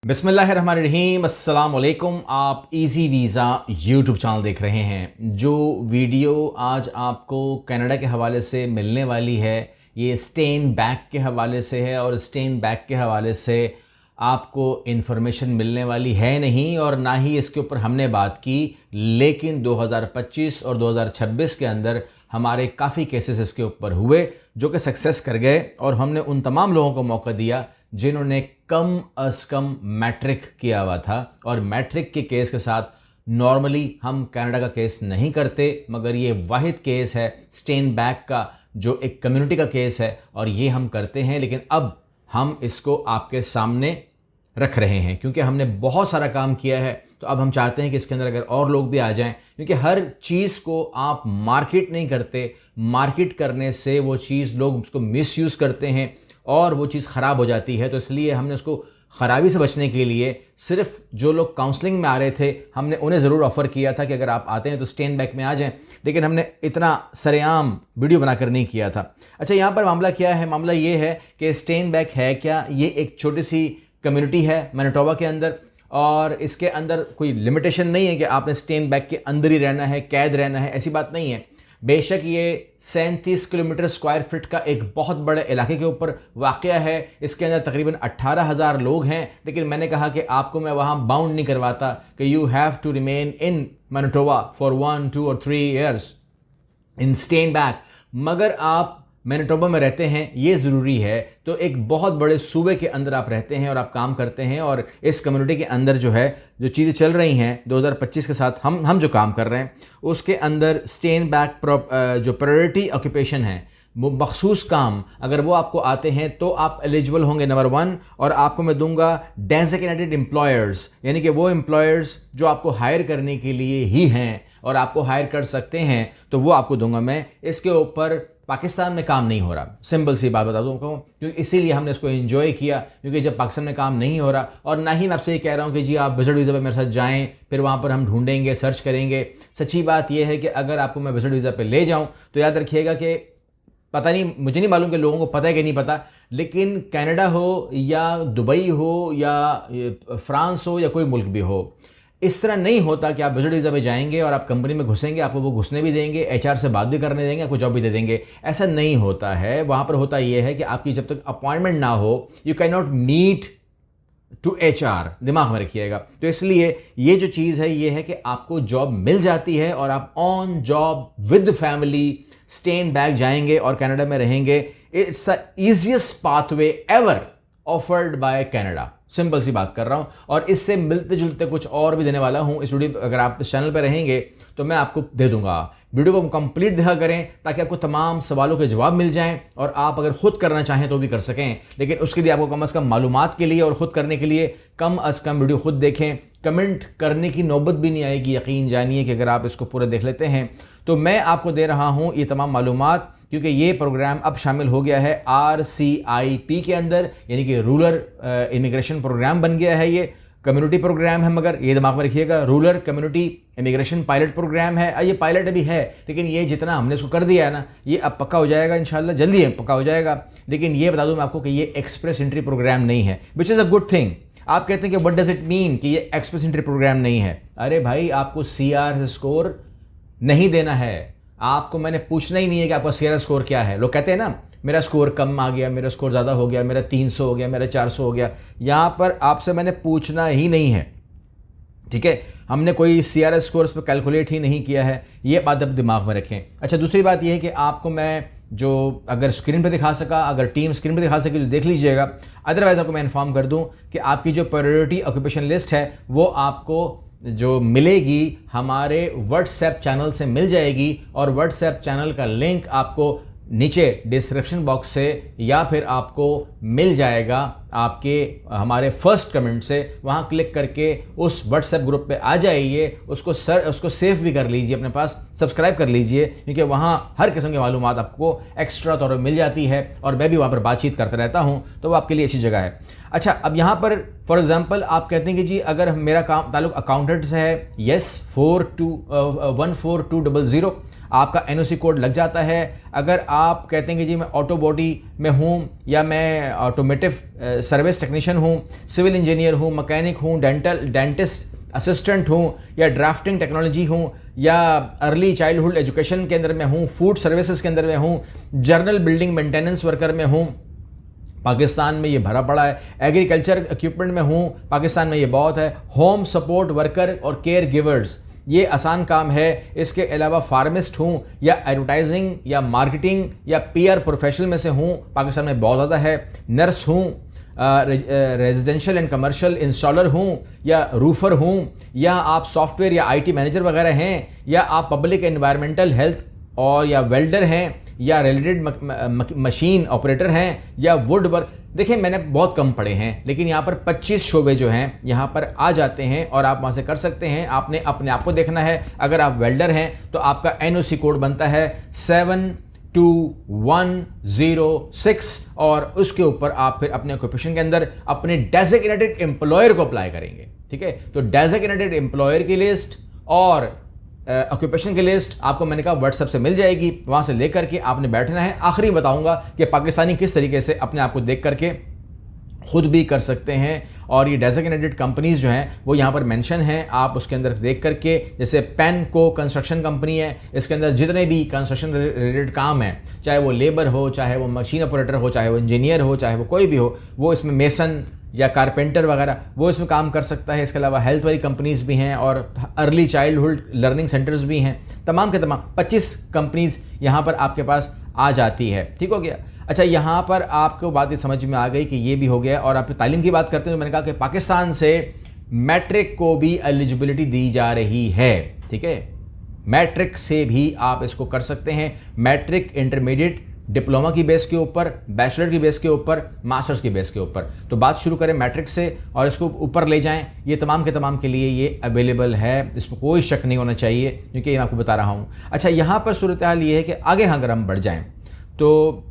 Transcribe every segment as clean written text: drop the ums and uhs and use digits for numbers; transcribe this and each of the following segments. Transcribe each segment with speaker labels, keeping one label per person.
Speaker 1: बिस्मिल्लाहिर्रहमानिर्रहीम, अस्सलाम वालेकुम। आप इजी वीज़ा यूट्यूब चैनल देख रहे हैं। जो वीडियो आज आपको कनाडा के हवाले से मिलने वाली है ये स्टेन बैक के हवाले से है, और स्टेन बैक के हवाले से आपको इन्फॉर्मेशन मिलने वाली है नहीं और ना ही इसके ऊपर हमने बात की। लेकिन 2025 और 2026 के अंदर हमारे काफ़ी केसेस इसके ऊपर हुए जो कि सक्सेस कर गए, और हमने उन तमाम लोगों को मौका दिया जिन्होंने कम अज़ कम मैट्रिक किया हुआ था। और मैट्रिक के केस के साथ नॉर्मली हम कनाडा का केस नहीं करते, मगर ये वाहिद केस है स्टेन बैक का जो एक कम्युनिटी का केस है, और ये हम करते हैं। लेकिन अब हम इसको आपके सामने रख रहे हैं क्योंकि हमने बहुत सारा काम किया है। तो अब हम चाहते हैं कि इसके अंदर अगर और लोग भी आ जाएं, क्योंकि हर चीज़ को आप मार्केट नहीं करते। मार्केट करने से वो चीज़ लोग उसको मिसयूज़ करते हैं और वो चीज़ ख़राब हो जाती है। तो इसलिए हमने उसको ख़राबी से बचने के लिए सिर्फ जो लोग काउंसलिंग में आ रहे थे हमने उन्हें ज़रूर ऑफ़र किया था कि अगर आप आते हैं तो स्टेन बैक में आ जाएं, लेकिन हमने इतना सरेआम वीडियो बनाकर नहीं किया था। अच्छा, यहाँ पर मामला क्या है? मामला ये है कि स्टेन बैक है क्या? ये एक छोटी सी कम्युनिटी है मैनिटोबा के अंदर, और इसके अंदर कोई लिमिटेशन नहीं है कि आपने स्टेन बैक के अंदर ही रहना है, कैद रहना है, ऐसी बात नहीं है। बेशक ये 37 किलोमीटर स्क्वायर फीट का एक बहुत बड़े इलाके के ऊपर वाक़या है। इसके अंदर तकरीबन 18,000 लोग हैं, लेकिन मैंने कहा कि आपको मैं वहाँ बाउंड नहीं करवाता कि you have to remain in Manitoba for 1, 2 और 3 ईयर्स इन स्टेन बैक। मगर आप मैनिटोबा में रहते हैं, ये ज़रूरी है। तो एक बहुत बड़े सूबे के अंदर आप रहते हैं और आप काम करते हैं, और इस कम्युनिटी के अंदर जो है जो चीज़ें चल रही हैं 2025 के साथ हम जो काम कर रहे हैं उसके अंदर स्टेन बैक जो प्रायोरिटी ऑक्यूपेशन है, वो मखसूस काम अगर वो आपको आते हैं तो आप एलिजिबल होंगे नंबर 1। और आपको मैं दूंगा डेजिग्नेटेड एम्प्लॉयर्स, यानी कि वो एम्प्लॉयर्स जो आपको हायर करने के लिए ही हैं और आपको हायर कर सकते हैं, तो वो आपको दूंगा मैं। इसके ऊपर पाकिस्तान में काम नहीं हो रहा, सिंपल सी बात बता दूँ क्योंकि इसीलिए हमने इसको एंजॉय किया, क्योंकि जब पाकिस्तान में काम नहीं हो रहा, और ना ही मैं आपसे ये कह रहा हूँ कि जी आप विजिट वीज़ा पे मेरे साथ जाएं, फिर वहाँ पर हम ढूंढेंगे, सर्च करेंगे। सच्ची बात यह है कि अगर आपको मैं विजिट वीज़ा पे ले जाऊँ तो याद रखिएगा कि पता नहीं, मुझे नहीं मालूम कि लोगों को पता है कि नहीं पता, लेकिन कनाडा हो या दुबई हो या फ्रांस हो या कोई मुल्क भी हो, इस तरह नहीं होता कि आप विजिट वीज़ा पे जाएंगे और आप कंपनी में घुसेंगे, आपको वो घुसने भी देंगे, एचआर से बात भी करने देंगे, आपको जॉब भी दे देंगे। ऐसा नहीं होता है। वहाँ पर होता यह है कि आपकी जब तक अपॉइंटमेंट ना हो you can not meet to HR, दिमाग में रखिएगा। तो इसलिए ये जो चीज़ है ये है कि आपको जॉब मिल जाती है और आप ऑन जॉब विद फैमिली स्टेन बैक जाएंगे और कनाडा में रहेंगे। It's the easiest pathway ever offered by Canada, simple सी बात कर रहा हूं। और इससे मिलते जुलते कुछ और भी देने वाला हूं इस वीडियो। अगर आप इस चैनल पर रहेंगे तो मैं आपको दे दूंगा। वीडियो को कंप्लीट देखा करें ताकि आपको तमाम सवालों के जवाब मिल जाएं, और आप अगर खुद करना चाहें तो भी कर सकें। लेकिन उसके लिए आपको कम अज़ कम मालूमात के लिए और ख़ुद करने के लिए कम अज़ कम वीडियो खुद देखें। कमेंट करने की नौबत भी नहीं आएगी, यकीन जानिए कि अगर आप इसको पूरा देख लेते हैं। तो मैं आपको दे रहा हूँ ये तमाम मालूमात क्योंकि ये प्रोग्राम अब शामिल हो गया है RCIP के अंदर, यानी कि रूरल इमिग्रेशन प्रोग्राम बन गया है। ये कम्युनिटी प्रोग्राम है, मगर ये दिमाग में रखिएगा rural community immigration pilot program है। ये पायलट अभी है, लेकिन ये जितना हमने इसको कर दिया है ना, ये अब पक्का हो जाएगा इंशाल्लाह, जल्दी पक्का हो जाएगा। लेकिन ये बता दूं मैं आपको कि ये एक्सप्रेस एंट्री प्रोग्राम नहीं है, which is a good thing. आप कहते हैं कि व्हाट डज इट मीन कि ये एक्सप्रेस एंट्री प्रोग्राम नहीं है? अरे भाई, आपको CR स्कोर नहीं देना है। आपको मैंने पूछना ही नहीं है कि आपका CR स्कोर क्या है। लोग कहते हैं ना मेरा स्कोर कम आ गया, मेरा स्कोर ज़्यादा हो गया, मेरा 300 हो गया, मेरा 400 हो गया। यहाँ पर आपसे मैंने पूछना ही नहीं है, ठीक है? हमने कोई CR स्कोर पर कैलकुलेट ही नहीं किया है। ये बात अब दिमाग में रखें। अच्छा, दूसरी बात यह है कि आपको मैं जो अगर स्क्रीन पे दिखा सका, अगर टीम स्क्रीन पे दिखा सके तो देख लीजिएगा। अदरवाइज़ आपको मैं इन्फॉर्म कर दूं कि आपकी जो प्रायोरिटी ऑक्यूपेशन लिस्ट है वो आपको जो मिलेगी हमारे व्हाट्सएप चैनल से मिल जाएगी, और व्हाट्सएप चैनल का लिंक आपको नीचे डिस्क्रिप्शन बॉक्स से या फिर आपको मिल जाएगा आपके हमारे फर्स्ट कमेंट से। वहाँ क्लिक करके उस व्हाट्सएप ग्रुप पे आ जाइए, उसको सेव भी कर लीजिए अपने पास, सब्सक्राइब कर लीजिए, क्योंकि वहाँ हर किस्म की मालूमात आपको एक्स्ट्रा तौर पर मिल जाती है, और मैं भी वहाँ पर बातचीत करता रहता हूँ, तो वो आपके लिए अच्छी जगह है। अच्छा, अब यहाँ पर फॉर एग्जांपल आप कहते हैं कि जी अगर मेरा काम ताल्लुक अकाउंटेंट से है, यस 14200 आपका NOC कोड लग जाता है। अगर आप कहते हैं कि जी मैं ऑटो बॉडी में हूँ या मैं ऑटोमेटिव सर्विस टेक्नीशियन हूँ, सिविल इंजीनियर हूँ, मैकेनिक हूँ, डेंटिस्ट असिस्टेंट हूँ, या ड्राफ्टिंग टेक्नोलॉजी हूँ, या अर्ली चाइल्डहुड एजुकेशन के अंदर में हूँ, फूड सर्विसेज के अंदर में हूँ, जनरल बिल्डिंग मेंटेनेंस वर्कर में हूँ, पाकिस्तान में ये भरा पड़ा है, एग्रीकल्चर इक्विपमेंट में हूँ, पाकिस्तान में ये बहुत है, होम सपोर्ट वर्कर और केयर गिवर्स, ये आसान काम है। इसके अलावा फार्मिस्ट हूँ, या एडवर्टाइजिंग या मार्केटिंग या पीआर प्रोफेशनल में से हूँ, पाकिस्तान में बहुत ज़्यादा है। नर्स हूँ, रेजिडेंशियल एंड कमर्शियल इंस्टॉलर हूँ, या रूफर हूँ, या आप सॉफ्टवेयर या आईटी मैनेजर वगैरह हैं, या आप पब्लिक एनवायरमेंटल हेल्थ और या वेल्डर हैं, या रिलेटेड मशीन ऑपरेटर हैं, या वुड वर्क। देखिए मैंने बहुत कम पढ़े हैं, लेकिन यहाँ पर 25 शोबे जो हैं यहाँ पर आ जाते हैं और आप वहाँ से कर सकते हैं। आपने अपने आप को देखना है। अगर आप वेल्डर हैं तो आपका एनओसी कोड बनता है 72106 और उसके ऊपर आप फिर अपने ऑक्यूपेशन के अंदर अपने डेजिग्नेटेड एम्प्लॉयर को अप्लाई करेंगे। ठीक है, तो डेजिग्नेटेड एम्प्लॉयर की लिस्ट और ऑक्यूपेशन की लिस्ट आपको मैंने कहा व्हाट्सएप से मिल जाएगी, वहाँ से लेकर के आपने बैठना है। आखिरी बताऊंगा कि पाकिस्तानी किस तरीके से अपने आप को देख करके खुद भी कर सकते हैं, और ये डेजिग्नेटेड कंपनीज जो हैं वो यहाँ पर मेंशन हैं, आप उसके अंदर देख करके, जैसे पेनको कंस्ट्रक्शन कंपनी है, इसके अंदर जितने भी कंस्ट्रक्शन रिलेटेड काम है, चाहे वो लेबर हो, चाहे वो मशीन ऑपरेटर हो, चाहे वो इंजीनियर हो, चाहे वो कोई भी हो, वो इसमें मेसन या कारपेंटर वगैरह वो इसमें काम कर सकता है। इसके अलावा हेल्थ वाली कंपनीज भी हैं और अर्ली चाइल्डहुड लर्निंग सेंटर्स भी हैं। तमाम के तमाम 25 कंपनीज यहाँ पर आपके पास आ जाती है। ठीक हो गया। अच्छा, यहाँ पर आपको बात ये समझ में आ गई कि ये भी हो गया। और आप तालीम की बात करते हैं तो मैंने कहा कि पाकिस्तान से मैट्रिक को भी एलिजिबिलिटी दी जा रही है। ठीक है, मैट्रिक से भी आप इसको कर सकते हैं। मैट्रिक, इंटरमीडिएट, डिप्लोमा की बेस के ऊपर, बैचलर की बेस के ऊपर, मास्टर्स की बेस के ऊपर। तो बात शुरू करें मैट्रिक से और इसको ऊपर ले जाएं। ये तमाम के तमाम के लिए ये अवेलेबल है, इसमें कोई शक नहीं होना चाहिए, क्योंकि मैं आपको बता रहा हूँ। अच्छा, यहाँ पर सूरत हाल ये है कि आगे अगर हम बढ़ जाएं तो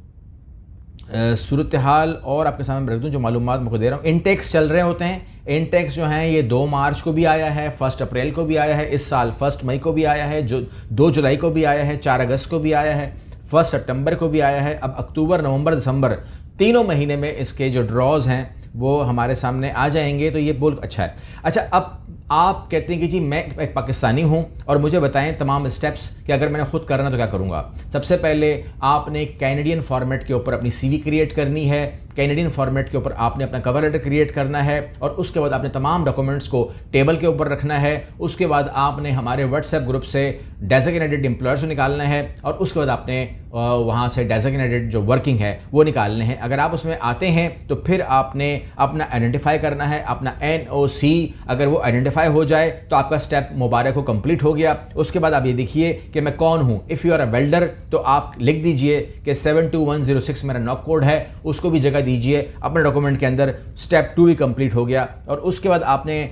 Speaker 1: सूरत हाल और आपके सामने रख दूँ जो मालूमात मैं दे रहा हूँ। इनटेक्स चल रहे होते हैं। इनटेक्स जो हैं ये 2 मार्च को भी आया है, 1 अप्रैल को भी आया है, इस साल 1 मई को भी आया है, जो 2 जुलाई को भी आया है, 4 अगस्त को भी आया है, 1 सितंबर को भी आया है। अब अक्टूबर, नवंबर, दिसंबर तीनों महीने में इसके जो ड्रॉज हैं वो हमारे सामने आ जाएंगे। तो ये बहुत अच्छा है। अच्छा, अब आप कहते हैं कि जी मैं एक पाकिस्तानी हूं और मुझे बताएं तमाम स्टेप्स कि अगर मैंने खुद करना तो क्या करूंगा। सबसे पहले आपने कैनेडियन फॉर्मेट के ऊपर अपनी सीवी क्रिएट करनी है। कैनेडियन फॉर्मेट के ऊपर आपने अपना कवर लेटर क्रिएट करना है और उसके बाद आपने तमाम डॉक्यूमेंट्स को टेबल के ऊपर रखना है। उसके बाद आपने हमारे व्हाट्सएप ग्रुप से डेजिग्नेटेड एम्प्लॉयर्स को निकालना है और उसके बाद आपने वहाँ से डेजिग्नेटेड जो वर्किंग है वो निकालने हैं। अगर आप उसमें आते हैं तो फिर आपने अपना आइडेंटिफाई करना है, अपना NOC। अगर वो आइडेंटिफाई हो जाए तो आपका स्टेप मुबारक हो, कंप्लीट हो गया। उसके बाद आप ये देखिए कि मैं कौन हूँ। If you are a welder तो आप लिख दीजिए कि 72106 मेरा नॉक कोड है, उसको भी जगह दीजिए अपने डॉक्यूमेंट के अंदर। स्टेप 2 भी कंप्लीट हो गया। और उसके बाद आपने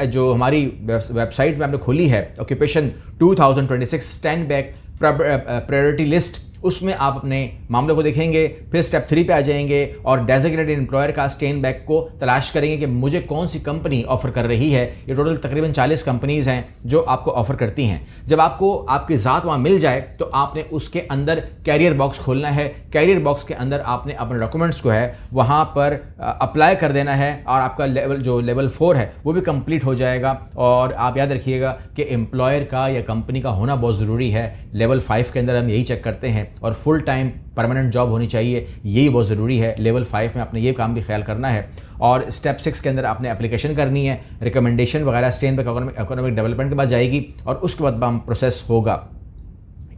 Speaker 1: जो हमारी वेबसाइट में आपने खोली है occupation 2026 stand back priority list, उसमें आप अपने मामले को देखेंगे। फिर स्टेप 3 पे आ जाएंगे और डेजिग्नेटेड एम्प्लॉयर का स्टैंड बैक को तलाश करेंगे कि मुझे कौन सी कंपनी ऑफर कर रही है। ये टोटल तकरीबन 40 कंपनीज हैं जो आपको ऑफर करती हैं। जब आपको आपकी ज़ात वहाँ मिल जाए तो आपने उसके अंदर कैरियर बॉक्स खोलना है। कैरियर बॉक्स के अंदर आपने अपने डॉक्यूमेंट्स को है वहाँ पर अप्लाई कर देना है और आपका लेवल 4 है वो भी कंप्लीट हो जाएगा। और आप याद रखिएगा कि एम्प्लॉयर का या कंपनी का होना बहुत ज़रूरी है। लेवल 5 के अंदर हम यही चेक करते हैं और फुल टाइम परमानेंट जॉब होनी चाहिए, यही बहुत ज़रूरी है। लेवल 5 में आपने ये काम भी ख्याल करना है। और स्टेप 6 के अंदर आपने एप्लीकेशन करनी है, रिकमेंडेशन वगैरह स्टेन बैक इकोनॉमिक डेवलपमेंट के बाद जाएगी और उसके बाद प्रोसेस होगा।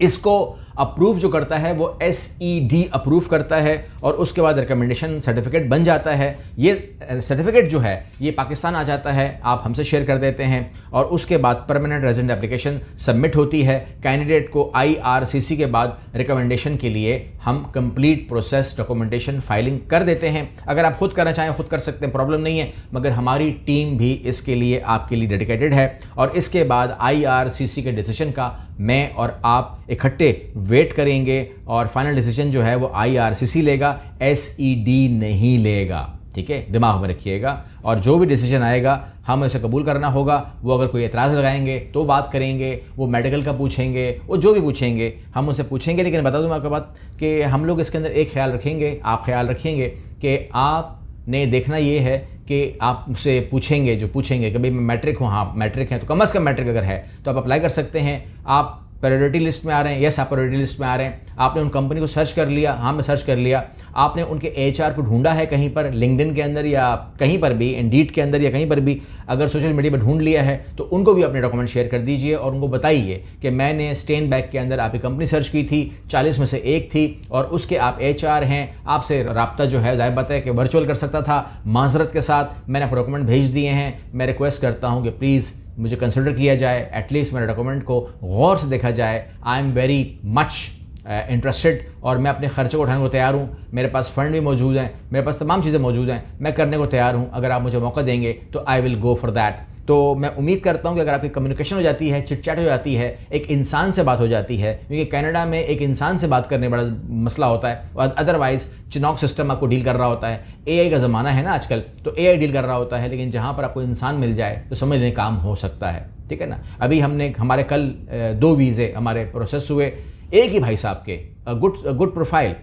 Speaker 1: इसको अप्रूव जो करता है वो SED अप्रूव करता है और उसके बाद रिकमेंडेशन सर्टिफिकेट बन जाता है। ये सर्टिफिकेट जो है ये पाकिस्तान आ जाता है, आप हमसे शेयर कर देते हैं और उसके बाद परमानेंट रेजिडेंट एप्लीकेशन सबमिट होती है। कैंडिडेट को IRCC के बाद रिकमेंडेशन के लिए हम कंप्लीट प्रोसेस डॉक्यूमेंटेशन फाइलिंग कर देते हैं। अगर आप खुद करना चाहें खुद कर सकते हैं, प्रॉब्लम नहीं है, मगर हमारी टीम भी इसके लिए आपके लिए डेडिकेटेड है। और इसके बाद IRCC के डिसीजन का मैं और आप इकट्ठे वेट करेंगे और फाइनल डिसीजन जो है वो IRCC लेगा, SED नहीं लेगा। ठीक है, दिमाग में रखिएगा। और जो भी डिसीजन आएगा हमें उसे कबूल करना होगा। वो अगर कोई एतराज़ लगाएंगे तो बात करेंगे, वो मेडिकल का पूछेंगे, वो जो भी पूछेंगे हम उनसे पूछेंगे। लेकिन बता दूँ मैं आपको बात कि हम लोग इसके अंदर एक ख्याल रखेंगे, आप ख्याल रखेंगे कि आप ने देखना ये है कि आपसे पूछेंगे, जो पूछेंगे कि भाई मैं मैट्रिक हूँ, हाँ मैट्रिक है, तो कम से कम मैट्रिक अगर है तो आप अप्लाई कर सकते हैं। आप प्रायोरिटी लिस्ट में आ रहे हैं, यस आप प्रायोरिटी लिस्ट में आ रहे हैं। आपने उन कंपनी को सर्च कर लिया, हाँ मैं सर्च कर लिया। आपने उनके एचआर को ढूंढा है कहीं पर, लिंक्डइन के अंदर या कहीं पर भी, इंडीड के अंदर या कहीं पर भी अगर सोशल मीडिया पर ढूंढ लिया है तो उनको भी अपने डॉक्यूमेंट शेयर कर दीजिए और उनको बताइए कि मैंने स्टेनबैक के अंदर आपकी कंपनी सर्च की थी, 40 में से एक थी और उसके आप एचआर हैं। आपसे रब्ता जो है ज़ाहिर बात है कि वर्चुअल कर सकता था, माजरत के साथ मैंने आपको डॉक्यूमेंट भेज दिए हैं। मैं रिक्वेस्ट करता हूँ कि प्लीज़ मुझे कंसिडर किया जाए, एटलीस्ट मेरे डॉक्यूमेंट को गौर से देखा जाए। I am very much interested और मैं अपने खर्चे को उठाने को तैयार हूँ। मेरे पास फंड भी मौजूद हैं, मेरे पास तमाम चीज़ें मौजूद हैं, मैं करने को तैयार हूँ। अगर आप मुझे मौका देंगे तो I will go for that. तो मैं उम्मीद करता हूँ कि अगर आपकी कम्युनिकेशन हो जाती है, चिट चैट हो जाती है, एक इंसान से बात हो जाती है, क्योंकि कनाडा में एक इंसान से बात करने बड़ा मसला होता है और अदरवाइज चिनॉक सिस्टम आपको डील कर रहा होता है। एआई का ज़माना है ना आजकल, तो एआई डील कर रहा होता है, लेकिन जहाँ पर आपको इंसान मिल जाए तो समझ लें काम हो सकता है। ठीक है ना। अभी हमारे कल 2 वीज़े हमारे प्रोसेस हुए, एक ही भाई साहब के गुड प्रोफाइल,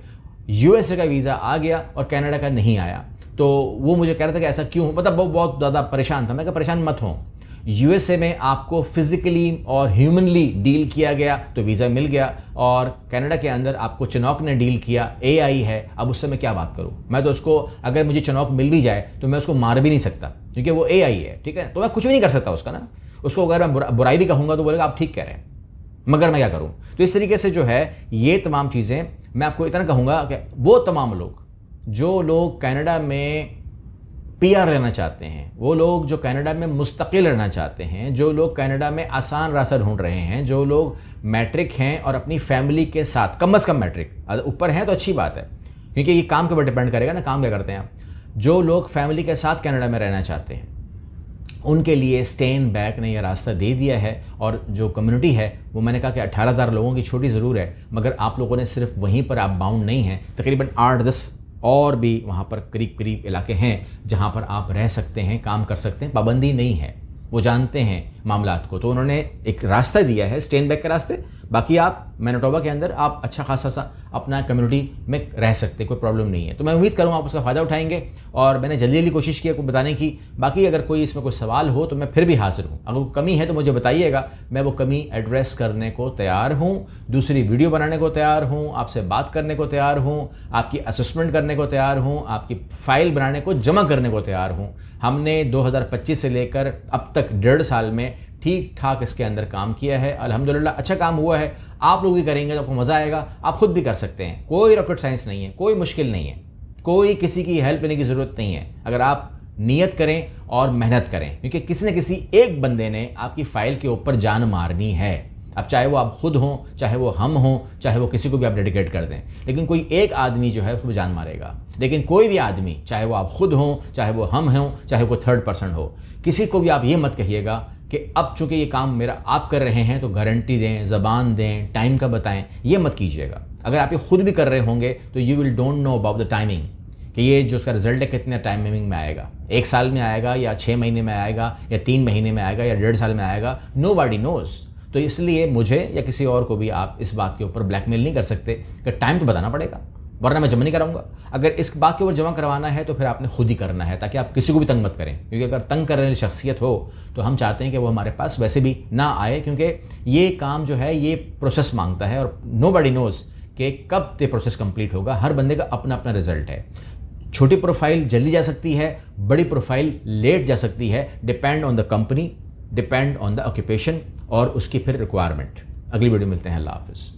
Speaker 1: यूएसए का वीज़ा आ गया और कनाडा का नहीं आया। तो वो मुझे कह रहा था कि ऐसा क्यों, मतलब वो बहुत ज़्यादा परेशान था। मैं कहा परेशान मत हो, यूएसए में आपको फिजिकली और ह्यूमनली डील किया गया तो वीज़ा मिल गया, और कनाडा के अंदर आपको चिनॉक ने डील किया, एआई है। अब उससे मैं क्या बात करूं, मैं तो उसको, अगर मुझे चिनॉक मिल भी जाए तो मैं उसको मार भी नहीं सकता क्योंकि वो एआई है। ठीक है, तो मैं कुछ भी नहीं कर सकता उसका ना। उसको अगर मैं बुराई भी कहूँगा तो बोलेगा आप ठीक कह रहे हैं, मगर मैं क्या करूँ। तो इस तरीके से जो है ये तमाम चीज़ें मैं आपको इतना कहूँगा कि वो तमाम लोग जो लोग कनाडा में पीआर लेना चाहते हैं, वो लोग जो कनाडा में मुस्तकिल रहना चाहते हैं, जो लोग कनाडा में आसान रास्ता ढूंढ रहे हैं, जो लोग मैट्रिक हैं और अपनी फैमिली के साथ, कम से कम मैट्रिक ऊपर हैं तो अच्छी बात है क्योंकि ये काम के ऊपर डिपेंड करेगा ना, काम क्या करते हैं आप। जो लोग फैमिली के साथ कनाडा में रहना चाहते हैं उनके लिए स्टेनबैक ने यह रास्ता दे दिया है। और जो कम्युनिटी है वो मैंने कहा कि 18,000 लोगों की छोटी ज़रूर है, मगर आप लोगों ने सिर्फ वहीं पर आप बाउंड नहीं हैं, तकरीबन 8-10 और भी वहाँ पर करीब करीब इलाके हैं जहाँ पर आप रह सकते हैं, काम कर सकते हैं, पाबंदी नहीं है, वो जानते हैं मामलात को। तो उन्होंने एक रास्ता दिया है स्टेनबैक के रास्ते। बाकी आप मैनिटोबा के अंदर आप अच्छा खासा सा अपना कम्युनिटी में रह सकते, कोई प्रॉब्लम नहीं है। तो मैं उम्मीद करूँगा आप उसका फ़ायदा उठाएंगे और मैंने जल्दी जल्दी कोशिश की आपको बताने की। बाकी अगर कोई इसमें कोई सवाल हो तो मैं फिर भी हाजिर हूँ, अगर कोई कमी है तो मुझे बताइएगा, मैं वो कमी एड्रेस करने को तैयार हूँ, दूसरी वीडियो बनाने को तैयार हूँ, आपसे बात करने को तैयार हूँ, आपकी असेसमेंट करने को तैयार हूँ, आपकी फ़ाइल बनाने को, जमा करने को तैयार हूँ। हमने 2025 से लेकर अब तक 1.5 साल में ठीक ठाक इसके अंदर काम किया है, अल्हम्दुलिल्लाह अच्छा काम हुआ है। आप लोग भी करेंगे तो आपको मज़ा आएगा, आप खुद भी कर सकते हैं, कोई रॉकेट साइंस नहीं है, कोई मुश्किल नहीं है, कोई किसी की हेल्प लेने की ज़रूरत नहीं है, अगर आप नियत करें और मेहनत करें, क्योंकि किसी न किसी एक बंदे ने आपकी फ़ाइल के ऊपर जान मारनी है। अब चाहे वो आप खुद हों, चाहे वो हम हों, चाहे वो किसी को भी आप डेडिकेट कर दें, लेकिन कोई एक आदमी जो है उसको जान मारेगा। लेकिन कोई भी आदमी, चाहे वो आप खुद हों, चाहे वो हम हों, चाहे वो थर्ड पर्सन हो, किसी को भी आप ये मत कहिएगा कि अब चूंकि ये काम मेरा आप कर रहे हैं तो गारंटी दें, ज़बान दें, टाइम का बताएं, ये मत कीजिएगा। अगर आप ये खुद भी कर रहे होंगे तो you will don't know about the timing, कि ये जो उसका रिजल्ट है कितने टाइमिंग में आएगा, 1 साल में आएगा या 6 महीने में आएगा या 3 महीने में आएगा या 1.5 साल में आएगा, नोबडी नोज़। तो इसलिए मुझे या किसी और को भी आप इस बात के ऊपर ब्लैकमेल नहीं कर सकते कि टाइम तो बताना पड़ेगा, वरना मैं जमा नहीं कराऊंगा। अगर इस बात के ऊपर जमा करवाना है तो फिर आपने खुद ही करना है, ताकि आप किसी को भी तंग मत करें, क्योंकि अगर तंग करने वाली शख्सियत हो तो हम चाहते हैं कि वो हमारे पास वैसे भी ना आए, क्योंकि ये काम जो है ये प्रोसेस मांगता है और नोबडी नोज़ कि कब ये प्रोसेस कंप्लीट होगा। हर बंदे का अपना अपना रिजल्ट है। छोटी प्रोफाइल जल्दी जा सकती है, बड़ी प्रोफाइल लेट जा सकती है, depend on the company, depend on the occupation और उसकी फिर रिक्वायरमेंट। अगली वीडियो मिलते हैं, अल्लाह हाफ़िज़।